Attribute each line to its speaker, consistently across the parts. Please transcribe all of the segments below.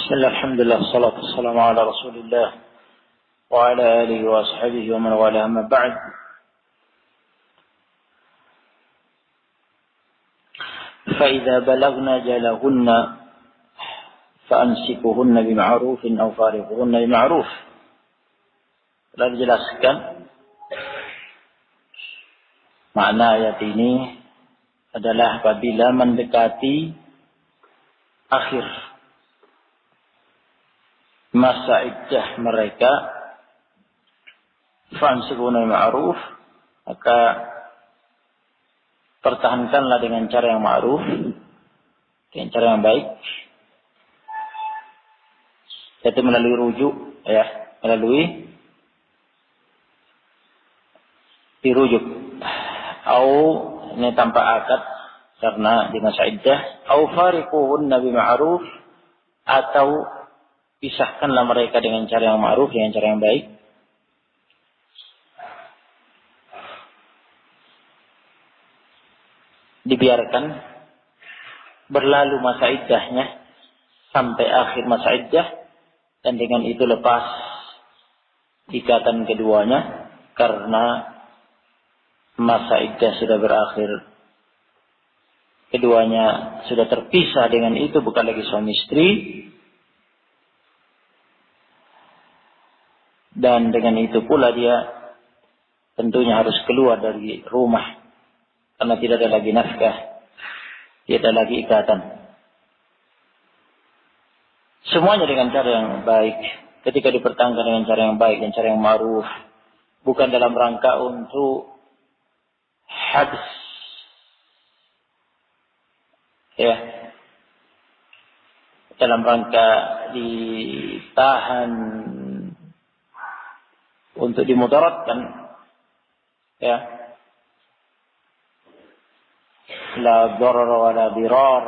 Speaker 1: Bismillah, alhamdulillah, salatu wassalamu ala rasulillah wa ala alihi wa ashabihi wa man wala amma ba'd. فإذا بلغنا جلهن فأمسكوهن بمعروف أو فارقوهن بمعروف. Telah dijelaskan makna ayat ini adalah apabila mendekati akhir masa iddah mereka, fa'amsikuhunna bima'ruf, maka pertahankanlah dengan cara yang ma'ruf, dengan cara yang baik, yaitu melalui rujuk, melalui dirujuk, atau ini tanpa akad karena di masa iddah, atau fariquhunna bima'ruf, atau pisahkanlah mereka dengan cara yang ma'ruf, dengan cara yang baik. Dibiarkan berlalu masa iddahnya sampai akhir masa iddah, dan dengan itu lepas ikatan keduanya karena masa iddah sudah berakhir. Keduanya sudah terpisah, dengan itu bukan lagi suami istri, dan dengan itu pula dia tentunya harus keluar dari rumah karena tidak ada lagi nafkah, tidak ada lagi ikatan. Semuanya dengan cara yang baik. Ketika dipertahankan dengan cara yang baik dan cara yang ma'ruf, bukan dalam rangka untuk habs, dalam rangka ditahan untuk dimudaratkan, la darar wa la dirar,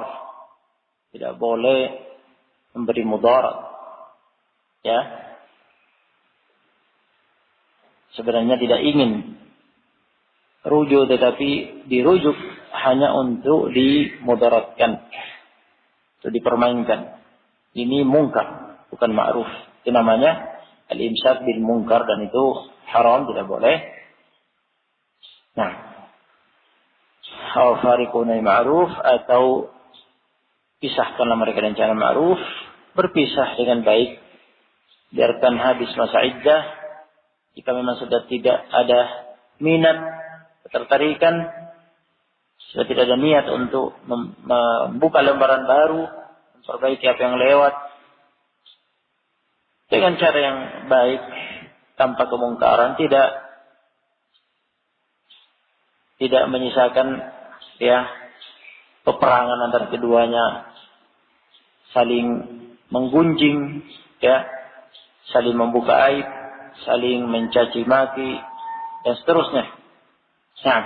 Speaker 1: tidak boleh memberi mudarat, sebenarnya tidak ingin rujuk, tetapi dirujuk hanya untuk dimudaratkan, untuk dipermainkan. Ini mungkar, bukan ma'ruf. Itu namanya al-imsak bil munkar, dan itu haram, tidak boleh. Nah, aw fariquna ma'ruf, atau pisahkanlah mereka dengan cara ma'ruf, berpisah dengan baik, biarkan habis masa iddah. Jika memang sudah tidak ada minat, ketertarikan, sudah tidak ada niat untuk membuka lembaran baru, memperbaiki apa yang lewat, dengan cara yang baik, tanpa kemungkaran, tidak menyisakan peperangan antara keduanya, saling menggunjing, saling membuka aib, saling mencaci maki, dan seterusnya. Nah,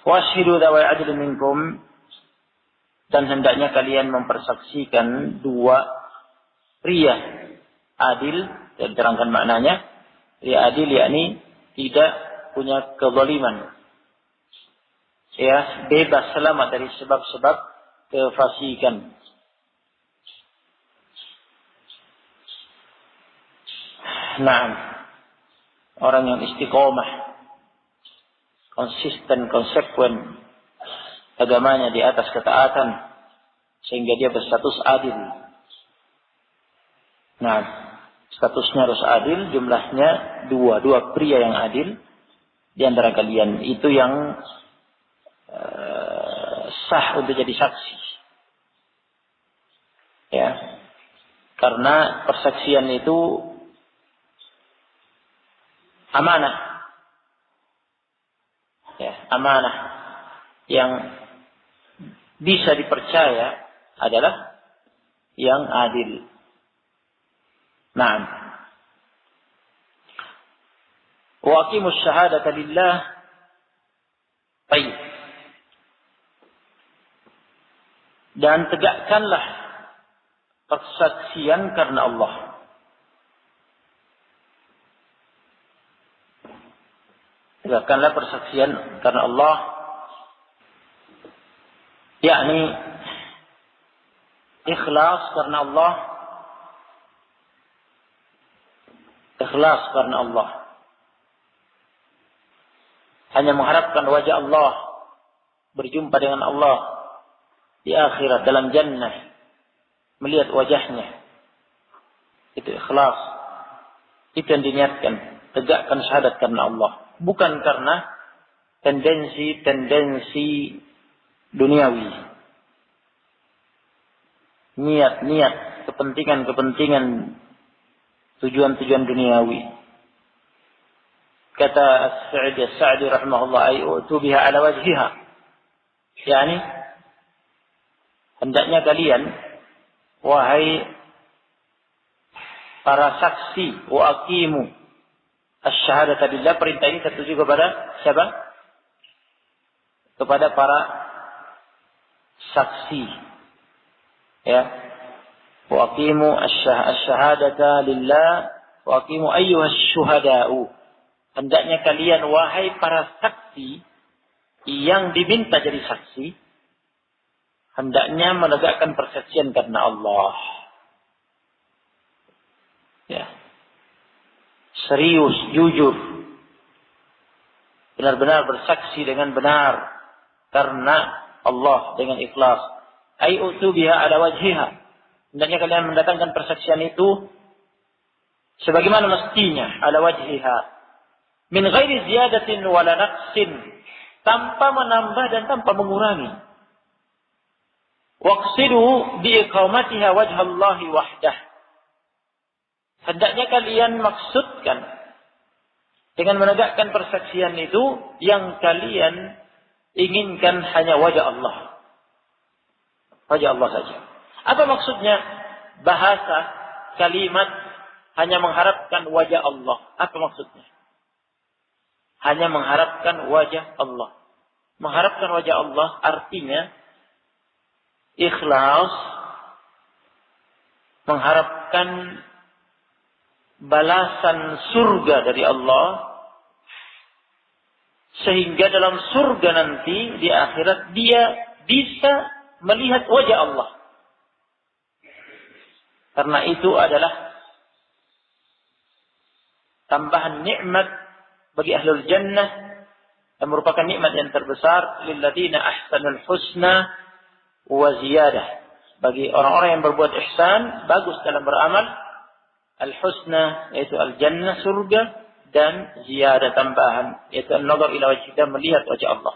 Speaker 1: washidu dawai adil minkum, dan hendaknya kalian mempersaksikan dua pria adil. Dan diterangkan maknanya, pria adil yakni tidak punya kezaliman, bebas, selamat dari sebab-sebab kefasikan. Nah, orang yang istiqomah, konsisten, konsekuen agamanya di atas ketaatan, sehingga dia berstatus adil. Nah, statusnya harus adil, jumlahnya dua pria yang adil di antara kalian, itu yang sah untuk jadi saksi. Karena persaksian itu amanah. Amanah yang bisa dipercaya adalah yang adil. Nah, wa aqimus syahadata lillah. Baik. Dan tegakkanlah persaksian karena Allah. Tegakkanlah persaksian karena Allah yakni ikhlas karena Allah, ikhlas karena Allah, hanya mengharapkan wajah Allah, berjumpa dengan Allah di akhirat dalam jannah, melihat wajahnya. Itu ikhlas. Itu yang diniatkan, tegakkan syahadat karena Allah, bukan karena tendensi duniawi. Niat-niat, kepentingan-kepentingan, tujuan-tujuan duniawi. Kata As-Sa'di rahimahullah, ayu'tu biha ala wajhiha. Yani, hendaknya kalian, wahai para saksi, wa aqimu asy-syahadata billah, perintah ini tertuju kepada siapa? Kepada para saksi. Ya. Wa aqimu asy-syahadata lillah wa aqimu ayyuhasy syuhada'u. Hendaknya kalian wahai para saksi yang diminta jadi saksi, hendaknya menegakkan persaksian karena Allah. Ya. Serius, jujur. Benar-benar bersaksi dengan benar karena Allah dengan ikhlas. Ayu'tu biha ala wajhiha. Hendaknya kalian mendatangkan persaksian itu sebagaimana mestinya, ala wajhiha. Min ghairi ziyadatin wala naqsin, tanpa menambah dan tanpa mengurangi. Waqsidu bi iqamatiha wajhallahi wahdah. Hendaknya kalian maksudkan dengan menegakkan persaksian itu yang kalian inginkan hanya wajah Allah. Wajah Allah saja. Apa maksudnya? Bahasa, kalimat hanya mengharapkan wajah Allah. Apa maksudnya? Hanya mengharapkan wajah Allah. Mengharapkan wajah Allah artinya ikhlas, mengharapkan balasan surga dari Allah, sehingga dalam surga nanti di akhirat dia bisa melihat wajah Allah. Karena itu adalah tambahan nikmat bagi ahlul jannah, yang merupakan nikmat yang terbesar, lilladzina ahsanul husna wa ziyadah. Bagi orang-orang yang berbuat ihsan, bagus dalam beramal, al-husna yaitu al-jannah, surga, dan ziyadah tambahan yaitu an-nazar ila wajhillah, melihat wajah Allah.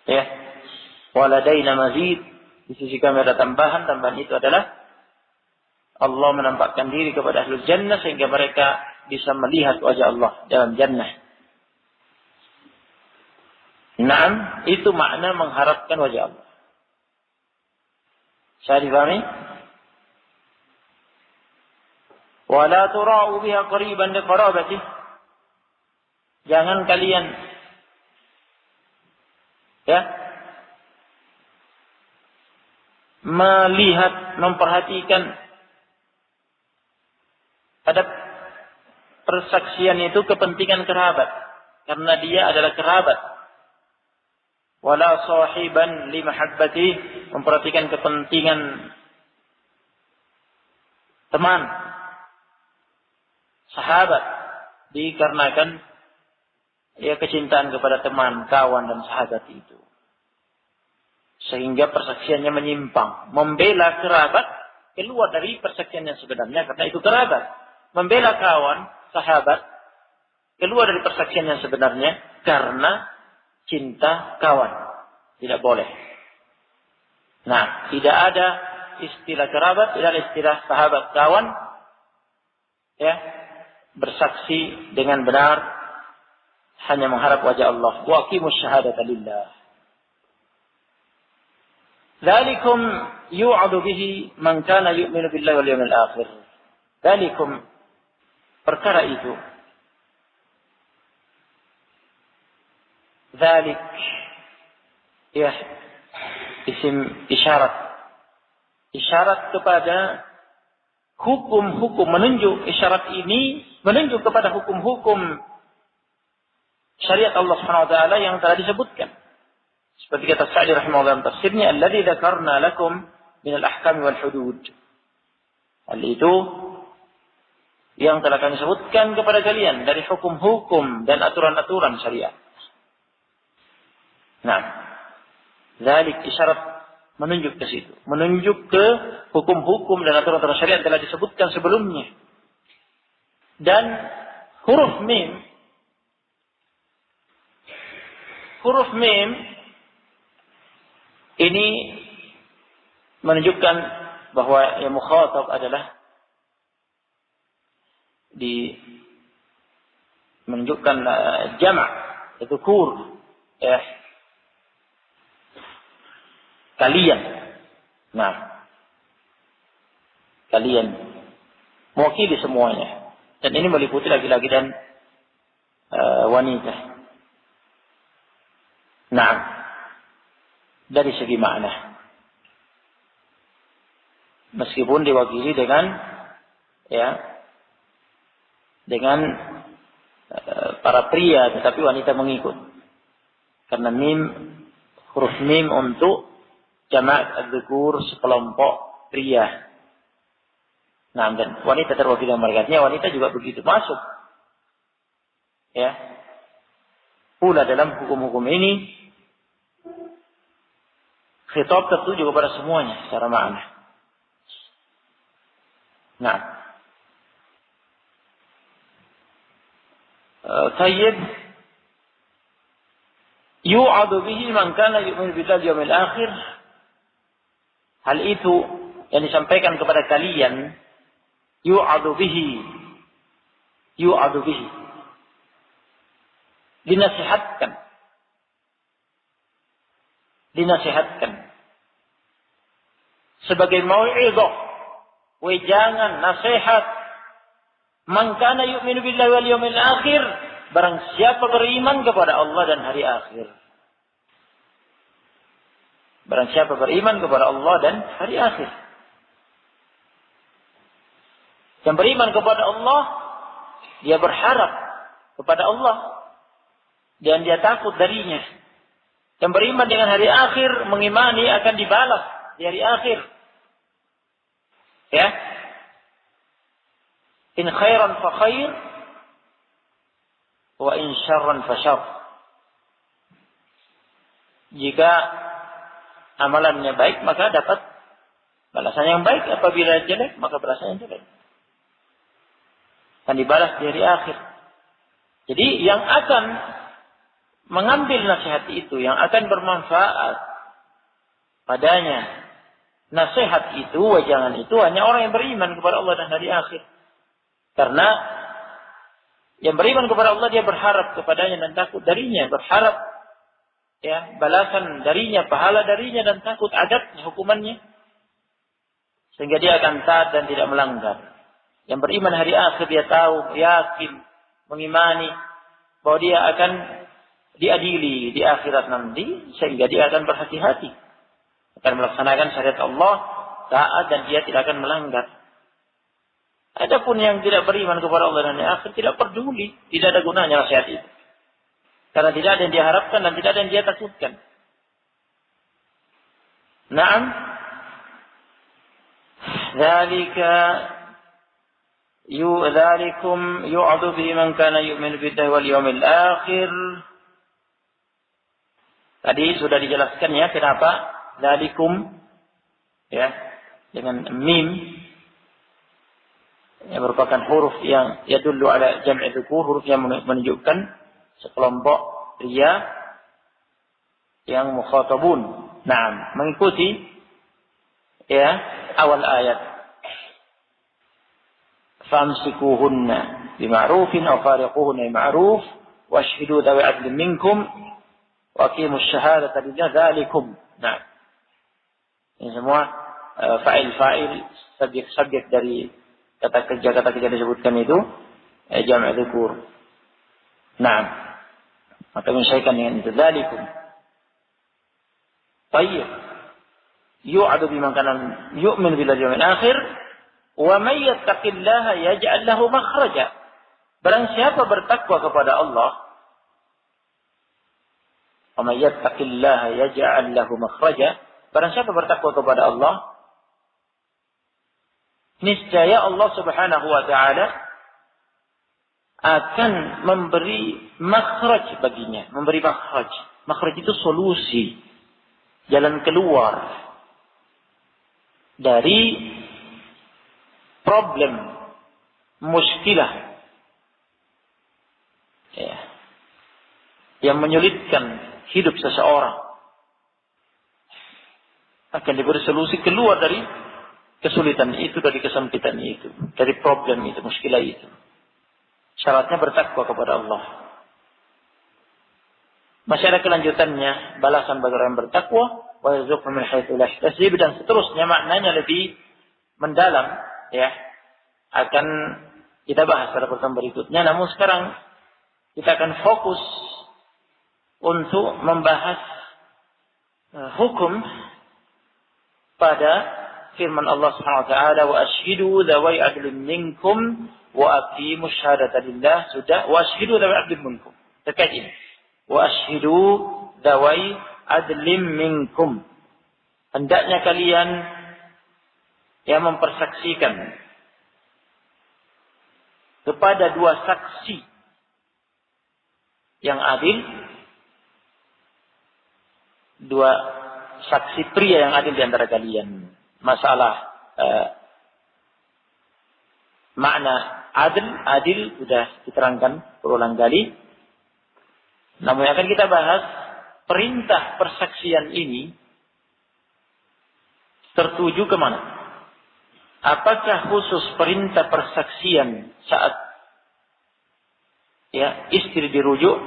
Speaker 1: Ya. Waladaina mazid, di sisi kami ada tambahan itu adalah Allah menampakkan diri kepada ahlul jannah sehingga mereka bisa melihat wajah Allah dalam jannah. Naam, itu makna mengharapkan wajah Allah. Saya difahami? Wala tura'u biha qariban liqarabati. Jangan kalian melihat, memperhatikan pada persaksian itu kepentingan kerabat, karena dia adalah kerabat. Wala sahiban li mahabbati, memperhatikan kepentingan teman, sahabat, dikarenakan kecintaan kepada teman, kawan dan sahabat itu. Sehingga persaksiannya menyimpang. Membela kerabat keluar dari persaksian yang sebenarnya karena itu kerabat. Membela kawan, sahabat, keluar dari persaksian yang sebenarnya karena cinta kawan. Tidak boleh. Nah, tidak ada istilah kerabat, tidak ada istilah sahabat, kawan, bersaksi dengan benar hanya mengharap wajah Allah. Wa aqimus syahadata lillah. Dzalikum yu'adu bihi man kana yu'minu billahi wal yawmil akhir. Dzalikum, perkara itu. Dzalik isim isyarat. Isyarat kepada hukum-hukum, menunjuk, isyarat ini menunjuk kepada hukum-hukum syariat Allah Subhanahu wa taala yang telah disebutkan. Seperti kata Sa'di rahimahullah dalam tafsirnya, alladzi dzakarna lakum min al-ahkam wal hudud. Hal itu yang telah kami sebutkan kepada kalian dari hukum-hukum dan aturan-aturan syariat. Nah, dzalik isyarat menunjuk ke situ, menunjuk ke hukum-hukum dan aturan-aturan syariat telah disebutkan sebelumnya. Dan huruf mim ini menunjukkan bahwa yang mukhatab adalah menunjukkan jama' itu kur, ya, kalian. Nah, kalian mewakili semuanya, dan ini meliputi laki-laki dan wanita. Nah, dari segi makna, meskipun diwakili dengan para pria, tetapi wanita mengikut. Karena huruf mim untuk jamak adzukur, sekelompok pria. Nah, dan wanita terwakili mereka. Wanita juga begitu masuk. Ya. Pula dalam hukum-hukum ini khitab tertuju kepada semuanya secara makna. Nah, tayyib yu'adu bihi man kana yu'minu billahi wal akhir. Hal itu yang disampaikan kepada kalian, yu'adu bihi, dinasihatkan sebagai mau'izah, wejangan, nasihat. Man kana yu'minu billahi wal yawmil akhir, barang siapa beriman kepada Allah dan hari akhir. Barang siapa beriman kepada Allah dan hari akhir. Yang beriman kepada Allah, dia berharap kepada Allah dan dia takut darinya. Yang beriman dengan hari akhir, mengimani akan dibalas di hari akhir. Ya. In khairan fa khair wa in syarran fa syarr. Jika amalannya baik, maka dapat balasan yang baik. Apabila jelek, maka balasan yang jelek. Akan dibalas di hari akhir. Jadi yang akan mengambil nasihat itu, yang akan bermanfaat padanya nasihat itu, wajangan itu, hanya orang yang beriman kepada Allah dan hari akhir. Karena yang beriman kepada Allah, dia berharap kepadanya dan takut darinya, berharap balasan darinya, pahala darinya, dan takut adabnya, hukumannya, sehingga dia akan taat dan tidak melanggar. Yang beriman hari akhir, dia tahu, yakin, mengimani bahwa dia akan diadili di akhirat nanti, sehingga dia akan berhati-hati, akan melaksanakan syariat Allah, taat, dan dia tidak akan melanggar. Adapun yang tidak beriman kepada Allah dan hari akhir, tidak peduli, tidak ada gunanya nasihat itu. Karena tidak ada yang dia harapkan dan tidak ada yang dia takutkan. Naam. Dzalikum yu'adu bihi man kana yu'minu billahi wal yawmil akhir. Tadi sudah dijelaskan ya kenapa dzalikum dengan mim yang merupakan huruf yang yadullu ala jam'i dzukur, huruf yang menunjukkan sekelompok pria yang mukhatabun. Naam, mengikuti awal ayat. Famsikuhunna bima'rufin aw fariquhunna bima'ruf washhidu dhawi 'adlin minkum wa aqimus syahadata lillahi dzalikum. Nah, ini semua fa'il, subjek dari kata kerja disebutkan itu jam' dzukur. Nah, maka menyesuaikan dengan itu dzalikum. Baik. Yu'adu biman kana yu'min billahi wal akhir wa may yattaqillaha yaj'al lahu makhraja. Barang siapa bertakwa kepada Allah, Wa may yattaqillaha yaj'al lahu makhraja. Barang siapa bertakwa kepada Allah, niscaya Allah Subhanahu wa taala akan memberi makhraj baginya, memberi makhraj. Makhraj itu solusi, jalan keluar dari problem, muskilah, ya, yang menyulitkan hidup seseorang. Akan diberi solusi keluar dari kesulitan itu, dari kesempitan itu, dari problem itu, muskilah itu. Syaratnya bertakwa kepada Allah. Masih ada kelanjutannya, balasan bagi orang yang bertakwa, wa yarzuqhu min haitsu la yahtasib, dan seterusnya maknanya lebih mendalam, ya. Akan kita bahas pada pertemuan berikutnya. Namun sekarang kita akan fokus untuk membahas hukum pada firman Allah Subhanahu wa taala, wa ashhidu dzawai adlin minkum wa aqimus syahadata lillah. Sudah, wa ashhidu dzawai adlin minkum. Terkait ini. Wa ashhidu dzawai adlin minkum. Hendaknya kalian yang mempersaksikan kepada dua saksi yang adil, dua saksi pria yang adil di antara kalian. Masalah makna adil sudah diterangkan berulang kali. Namun yang akan kita bahas, perintah persaksian ini tertuju kemana? Apakah khusus perintah persaksian saat istri dirujuk?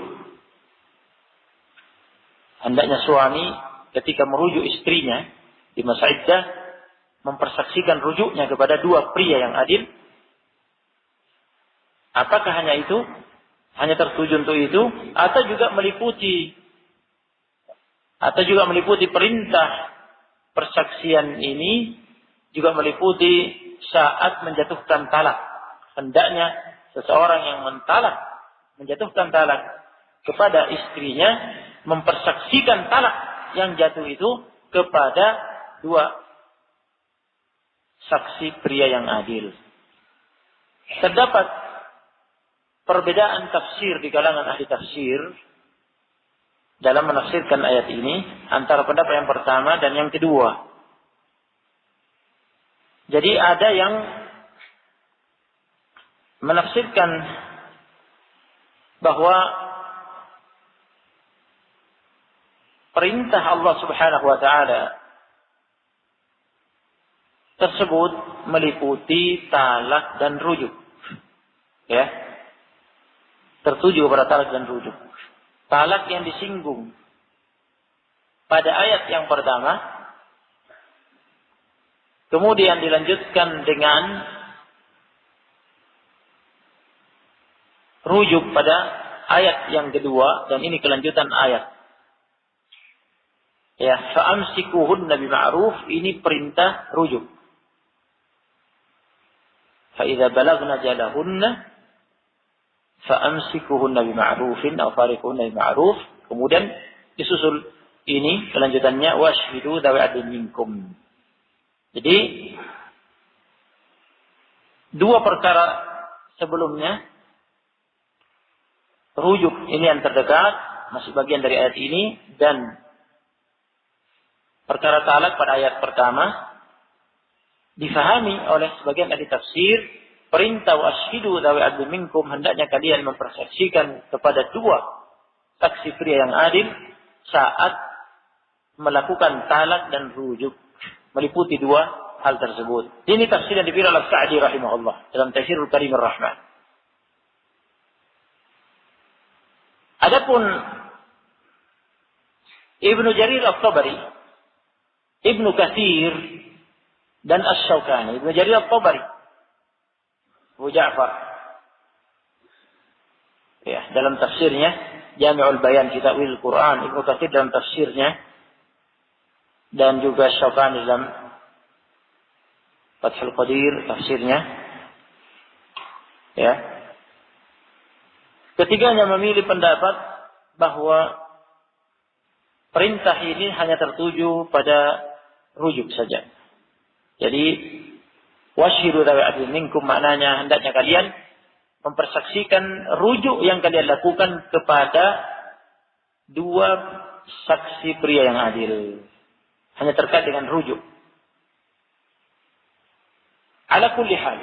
Speaker 1: Hendaknya suami ketika merujuk istrinya di masa iddah mempersaksikan rujuknya kepada dua pria yang adil. Apakah hanya itu? Hanya tertuju untuk itu? Atau juga meliputi perintah persaksian ini juga meliputi saat menjatuhkan talak. Hendaknya seseorang yang menjatuhkan talak kepada istrinya mempersaksikan talak yang jatuh itu kepada dua saksi pria yang adil. Terdapat perbedaan tafsir di kalangan ahli tafsir dalam menafsirkan ayat ini antara pendapat yang pertama dan yang kedua. Jadi ada yang menafsirkan bahwa perintah Allah Subhanahu wa taala tersebut meliputi talak dan rujuk. Ya. Tertuju kepada talak dan rujuk. Talak yang disinggung pada ayat yang pertama, kemudian dilanjutkan dengan rujuk pada ayat yang kedua, dan ini kelanjutan ayat. Ya, fa'amsikuhunna bima'ruf, ini perintah rujuk. Fa'idza balagna jalahunna fa'amsikuhunna bima'rufin aw fariquhunna bima'ruf. Kemudian disusul ini kelanjutannya, washhidu dzawi adlin minkum. Jadi dua perkara sebelumnya, rujuk ini yang terdekat, masih bagian dari ayat ini, dan perkara talak pada ayat pertama difahami oleh sebagian ahli tafsir, perintah washhidu dzawi adlin minkum, hendaknya kalian mempersaksikan kepada dua saksi pria yang adil saat melakukan talak dan rujuk, meliputi dua hal tersebut. Ini tafsir yang dipilih oleh Sa'di rahimahullah dalam Tafsirul Karimur Rahman. Adapun Ibnu Jarir At-Tabari, Ibnu Katsir dan Asy-Syaukani. Ibnu Jarir At-Tabari, Abu Ja'far, ya, dalam tafsirnya Jami'ul Bayan fi Ta'wil Quran, Ibnu Katsir dalam tafsirnya, dan juga Syaukani dalam Fathul Qadir tafsirnya, ya. Ketiganya memilih pendapat bahwa perintah ini hanya tertuju pada rujuk saja. Jadi washiru dawi adlin minkum maknanya hendaknya kalian mempersaksikan rujuk yang kalian lakukan kepada dua saksi pria yang adil. Hanya terkait dengan rujuk. Ala kulli hal.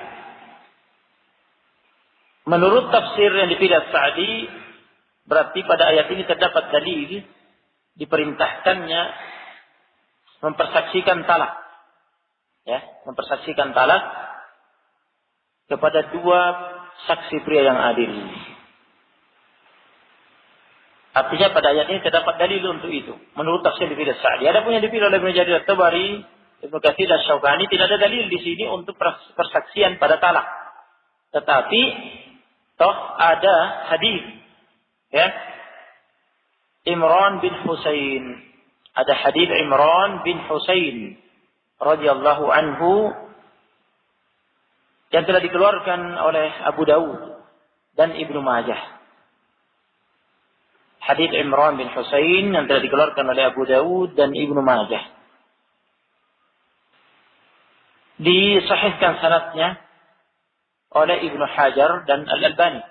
Speaker 1: Menurut tafsir yang dipilih Sa'di, berarti pada ayat ini terdapat dalil diperintahkannya mempersaksikan talak. Ya, mempersaksikan talak kepada dua saksi pria yang adil. Artinya pada ayat ini terdapat dalil untuk itu. Menurut tafsir dipilih Sa'di. Adapun yang dipilih oleh Ibnu Jarir At-Tabari, Ibnu Katsir dan Syaukani tidak ada dalil di sini untuk persaksian pada talak. Tetapi toh ada hadis, ya, Imran bin Husain. Ada hadis Imran bin Husain radhiyallahu anhu yang telah dikeluarkan oleh Abu Dawud dan Ibnu Majah. Hadis Imran bin Husain yang telah dikeluarkan oleh Abu Dawud dan Ibnu Majah. Disahihkan sanadnya oleh Ibnu Hajar dan Al-Albani.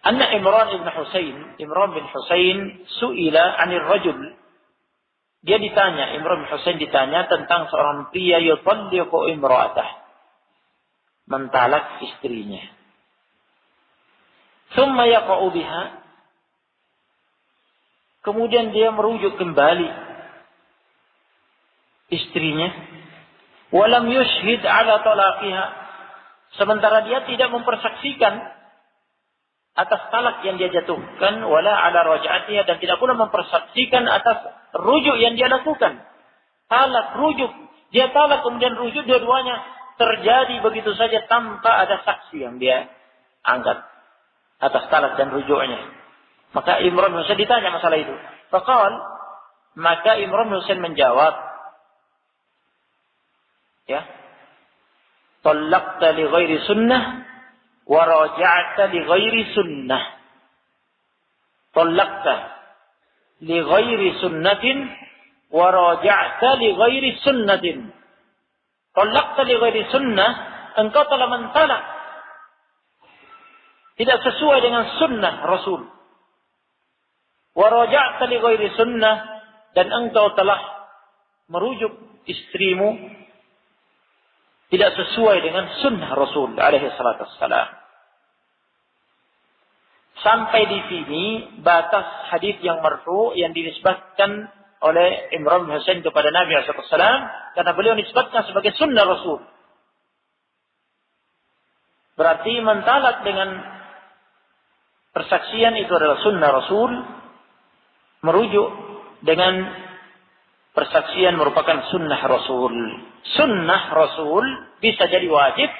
Speaker 1: Anna Imran bin Husain su'ila 'anil rajul. Dia ditanya, Imran bin Husain ditanya tentang seorang pria yutalliqu imra'atah. Mentalak istrinya. Tsumma yaqa'u biha. Kemudian dia merujuk kembali istrinya. Walam yushhid ala talaqiha. Sementara dia tidak mempersaksikan atas talak yang dia jatuhkan, wala ala raj'atiha, dan tidak pula mempersaksikan atas rujuk yang dia lakukan. Talak, rujuk. Dia talak kemudian rujuk, dua-duanya terjadi begitu saja tanpa ada saksi yang dia angkat atas talak dan rujuknya. Maka Imran bin Husain ditanya masalah itu. Maka Imran bin Husain menjawab, ya, talaqta li ghairi sunnah wa raja'ta li ghairi sunnah. Talaqta li ghairi sunnatin wa raja'ta li ghairi sunnatin. Talaqta li ghairi sunnah, engkau telah mentalak tidak sesuai dengan sunnah Rasul. Wa raja'ta li ghairi sunnah, dan engkau telah merujuk istrimu tidak sesuai dengan sunnah Rasul alaihi salatu wassalam. Sampai di sini batas hadis yang marfu yang dinisbatkan oleh Imran bin Husain kepada Nabi sallallahu alaihi wasallam, karena beliau nisbatkan sebagai sunnah Rasul. Berarti mentalak dengan persaksian itu adalah sunnah Rasul, merujuk dengan persaksian merupakan sunnah Rasul. Sunnah Rasul bisa jadi wajib,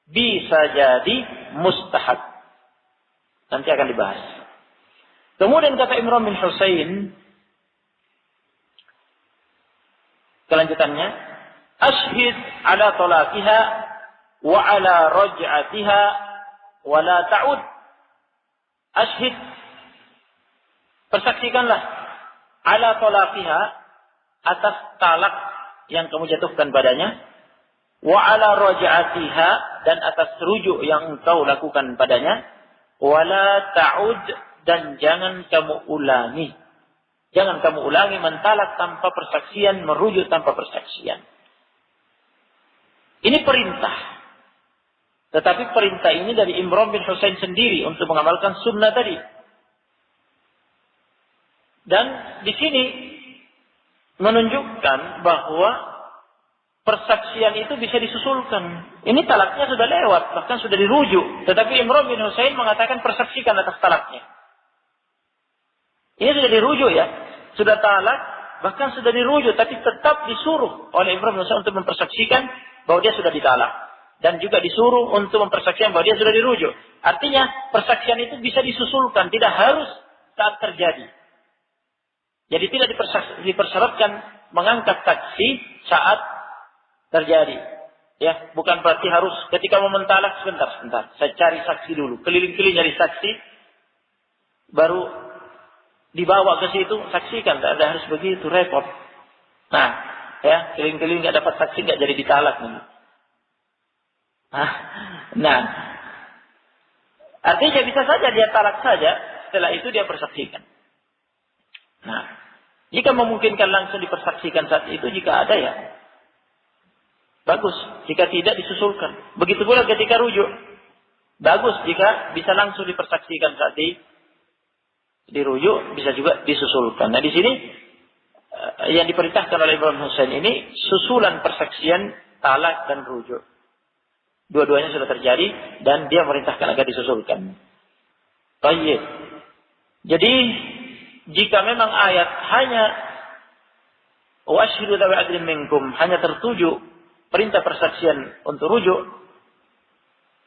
Speaker 1: bisa jadi mustahab. Nanti akan dibahas. Kemudian kata Imran bin Husain, kelanjutannya, ashhid ala talaqiha wa ala raj'atiha wa la ta'ud. Ashhid, persaksikanlah, ala talaqiha, atas talak yang kamu jatuhkan padanya, wa ala raj'atiha, dan atas rujuk yang engkau lakukan padanya, wa la ta'ud, dan jangan kamu ulangi. Jangan kamu ulangi mentalak tanpa persaksian, merujuk tanpa persaksian. Ini perintah. Tetapi perintah ini dari Imran bin Husain sendiri untuk mengamalkan sunnah tadi. Dan di sini menunjukkan bahwa persaksian itu bisa disusulkan. Ini talaknya sudah lewat, bahkan sudah dirujuk. Tetapi Imran bin Husain mengatakan persaksikan atas talaknya. Ini sudah dirujuk ya. Sudah talak, bahkan sudah dirujuk. Tapi tetap disuruh oleh Imran bin Husain untuk mempersaksikan bahwa dia sudah ditalak. Dan juga disuruh untuk mempersaksikan bahwa dia sudah dirujuk. Artinya persaksian itu bisa disusulkan. Tidak harus saat terjadi. Jadi tidak dipersyaratkan mengangkat saksi saat terjadi. Ya, bukan berarti harus ketika mau mentalak sebentar. Saya cari saksi dulu. Keliling-keliling cari saksi. Baru dibawa ke situ, saksikan, tidak ada harus begitu, repot. Nah, ya, keliling-keliling nggak dapat saksi, nggak jadi ditalak nih. Nah, artinya bisa saja dia talak saja, setelah itu dia persaksikan. Nah, jika memungkinkan langsung dipersaksikan saat itu, jika ada ya bagus. Jika tidak, disusulkan. Begitu pula ketika rujuk. Bagus jika bisa langsung dipersaksikan saat dirujuk, bisa juga disusulkan. Nah, di sini yang diperintahkan oleh Imam Husain ini susulan persaksian talak dan rujuk. Dua-duanya sudah terjadi dan dia merintahkan agar disusulkan. Baik. Jadi jika memang ayat hanya washhidu dzawi adlin minkum hanya tertuju perintah persaksian untuk rujuk,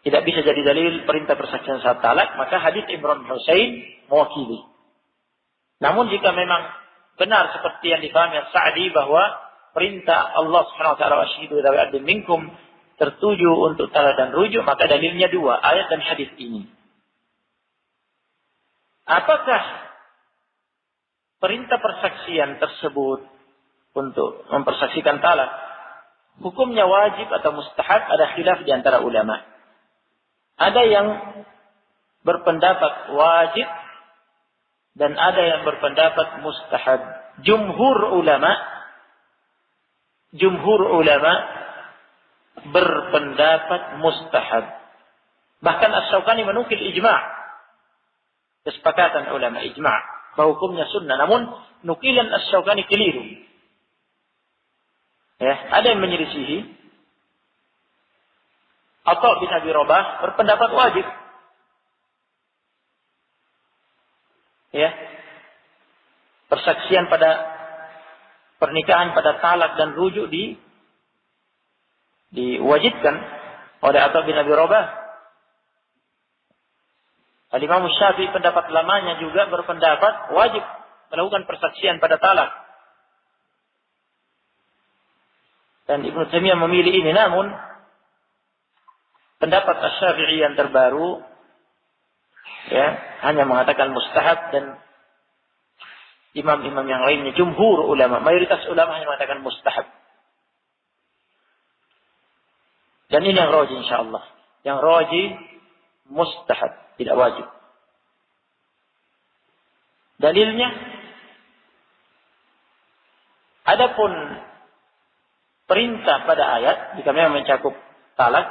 Speaker 1: tidak bisa jadi dalil perintah persaksian saat talak, maka hadis Imran Husain mewakili. Namun jika memang benar seperti yang difahami Sa'di bahwa perintah Allah Subhanahu wa taala washhidu dzawi adlin minkum tertuju untuk talak dan rujuk, maka dalilnya dua, ayat dan hadis ini. Apakah perintah persaksian tersebut untuk mempersaksikan talak hukumnya wajib atau mustahab? Ada khilaf di antara ulama. Ada yang berpendapat wajib dan ada yang berpendapat mustahab. Jumhur ulama berpendapat mustahab. Bahkan Asy-Syaukani menukil ijma', kesepakatan ulama ijma' bahwa hukumnya sunnah. Namun nukilan Asy-Syaukani keliru. Ya, ada yang menyelisihi. Atha bin Abi Rabah berpendapat wajib. Ya. Persaksian pada pernikahan, pada talak dan rujuk diwajibkan oleh Atha bin Abi Rabah. Al-Imam Syafi'i pendapat lamanya juga berpendapat wajib melakukan persaksian pada talak. Dan Ibnu Taimiyah memilih ini, namun pendapat Asy-Syafi'i yang terbaru ya hanya mengatakan mustahab, dan imam-imam yang lainnya, jumhur ulama, mayoritas ulama hanya mengatakan mustahab. Dan ini yang rajih insyaallah. Yang rajih mustahab, tidak wajib. Dalilnya, adapun perintah pada ayat jika memang mencakup talak,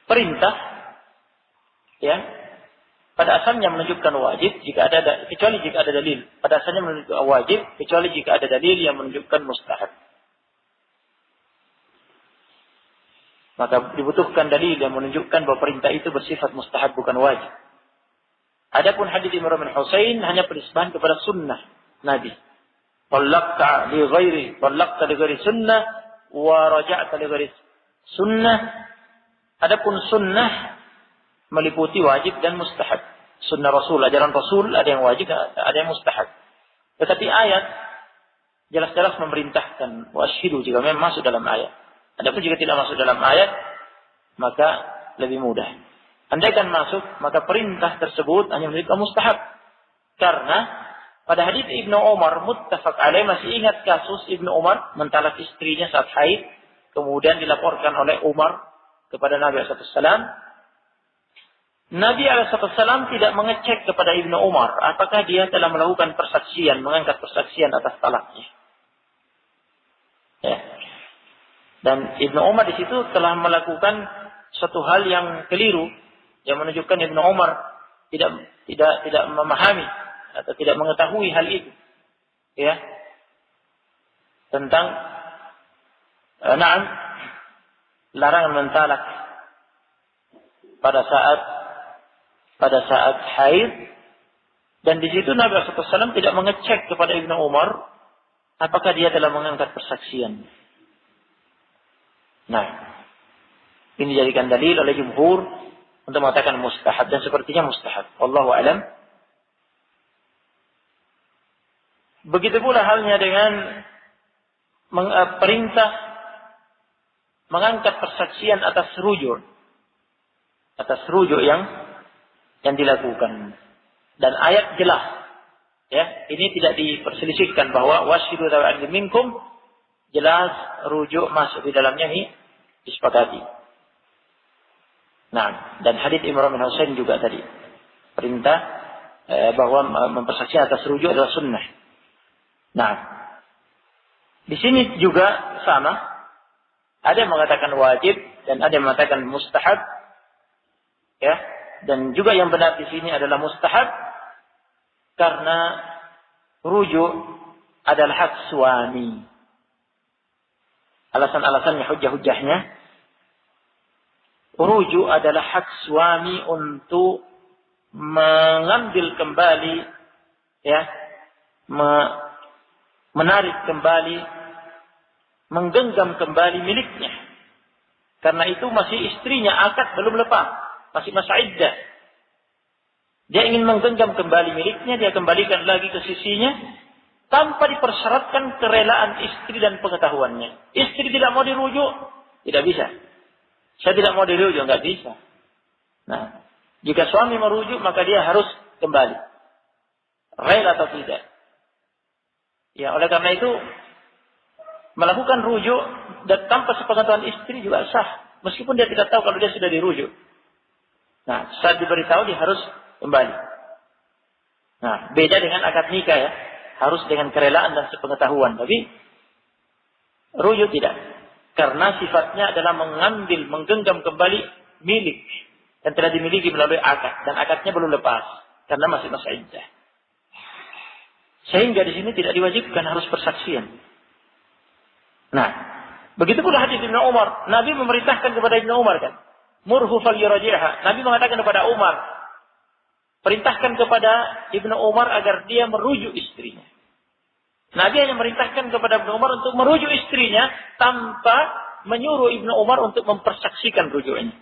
Speaker 1: perintah ya pada asalnya menunjukkan wajib jika ada, kecuali jika ada dalil. Pada asalnya menunjukkan wajib kecuali jika ada dalil yang menunjukkan mustahab. Maka dibutuhkan dalil yang menunjukkan bahwa perintah itu bersifat mustahab, bukan wajib. Adapun hadis Imran bin Husain hanya penisbahan kepada sunnah Nabi. Talaqta li ghairi sunnah wa raja'ta li ghairi sunnah. Adapun sunnah meliputi wajib dan mustahab. Sunnah Rasul, ajaran Rasul, ada yang wajib, ada yang mustahab. Tetapi ayat jelas-jelas memerintahkan wasyhidu jika memang masuk dalam ayat. Adapun jika tidak masuk dalam ayat, maka lebih mudah. Andaikan masuk, maka perintah tersebut hanya menjadi mustahab. Karena pada hadis Ibnu Umar muttafaq alaih, masih ingat kasus Ibnu Umar mentalak istrinya saat haid, kemudian dilaporkan oleh Umar kepada Nabi SAW. Nabi SAW tidak mengecek kepada Ibnu Umar apakah dia telah melakukan persaksian, mengangkat persaksian atas talaknya. Ya. Dan Ibnu Umar di situ telah melakukan suatu hal yang keliru, yang menunjukkan Ibnu Umar tidak memahami atau tidak mengetahui hal itu, ya, tentang larangan mentalak pada saat haid. Dan di situ Nabi SAW tidak mengecek kepada Ibnu Umar apakah dia telah mengangkat persaksian. Nah, ini dijadikan dalil oleh jumhur untuk mengatakan mustahab, dan sepertinya mustahab. Wallahu a'lam. Begitu pula halnya dengan perintah mengangkat persaksian atas rujuk yang dilakukan. Dan ayat jelas. Ya, ini tidak diperselisihkan bahwa wasyidu dzawi adlin minkum, jelas rujuk masuk di dalamnya ini disepakati. Nah, dan hadits Imran bin Husain juga tadi perintah bahwa mempersaksi atas rujuk adalah sunnah. Nah, di sini juga sama. Ada yang mengatakan wajib dan ada yang mengatakan mustahab. Ya, dan juga yang benar di sini adalah mustahab karena rujuk adalah hak suami. Alasan-alasannya, hujah-hujahnya, rujuk adalah hak suami untuk mengambil kembali, ya, menarik kembali, menggenggam kembali miliknya. Karena itu masih istrinya, akad belum lepas, masih masa iddah. Dia ingin menggenggam kembali miliknya, dia kembalikan lagi ke sisinya tanpa dipersyaratkan kerelaan istri dan pengetahuannya. Istri tidak mau dirujuk, tidak bisa. Saya tidak mau dirujuk, nggak bisa. Nah, jika suami merujuk maka dia harus kembali, rela atau tidak. Ya, oleh karena itu melakukan rujuk dan tanpa sepengetahuan istri juga sah, meskipun dia tidak tahu kalau dia sudah dirujuk. Nah, saat diberitahu dia harus kembali. Nah, beda dengan akad nikah ya, harus dengan kerelaan dan sepengetahuan. Tapi rujuk tidak, karena sifatnya adalah mengambil, menggenggam kembali milik yang telah dimiliki melalui akad, dan akadnya belum lepas karena masih masa iddah. Sehingga di sini tidak diwajibkan harus persaksian. Nah, begitu pula hadis Ibnu Umar. Nabi memerintahkan kepada Ibnu Umar kan, murhu falyuraji'ha. Nabi mengatakan kepada Umar, perintahkan kepada Ibnu Umar agar dia merujuk istrinya. Nabi hanya memerintahkan kepada Ibnu Umar untuk merujuk istrinya tanpa menyuruh Ibnu Umar untuk mempersaksikan rujuknya.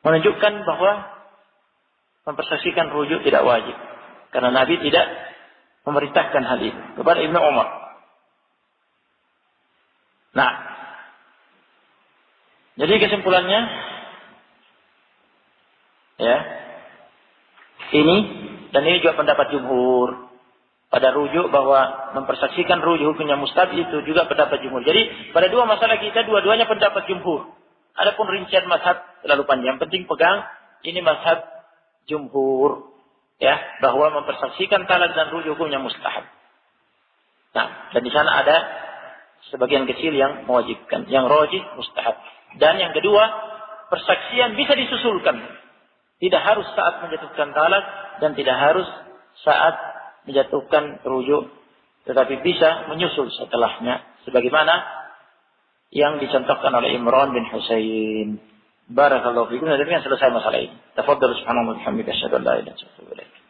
Speaker 1: Menunjukkan bahwa mempersaksikan rujuk tidak wajib. Karena Nabi tidak memerintahkan hal itu kepada Ibnu Umar. Nah, jadi kesimpulannya, ya, ini dan ini juga pendapat jumhur pada rujuk, bahwa mempersaksikan rujuk hukumnya mustahab, itu juga pendapat jumhur. Jadi pada dua masalah kita dua-duanya pendapat jumhur. Adapun rincian mazhab terlalu panjang. Yang penting pegang ini mazhab jumhur, ya, bahwa mempersaksikan talak dan rujuk hukumnya mustahab. Nah, dan di sana ada sebagian kecil yang mewajibkan, yang rajih mustahab. Dan yang kedua, persaksian bisa disusulkan. Tidak harus saat menjatuhkan talak dan tidak harus saat menjatuhkan rujuk, tetapi bisa menyusul setelahnya, sebagaimana yang dicontohkan oleh Imran bin Husain. Barakallahu fikum. Dan selesai masalah ini. Tafadhal subhanallahi wa bihamdihi, asyhadu an la ilaha illa anta, astaghfiruka wa atubu ilaik.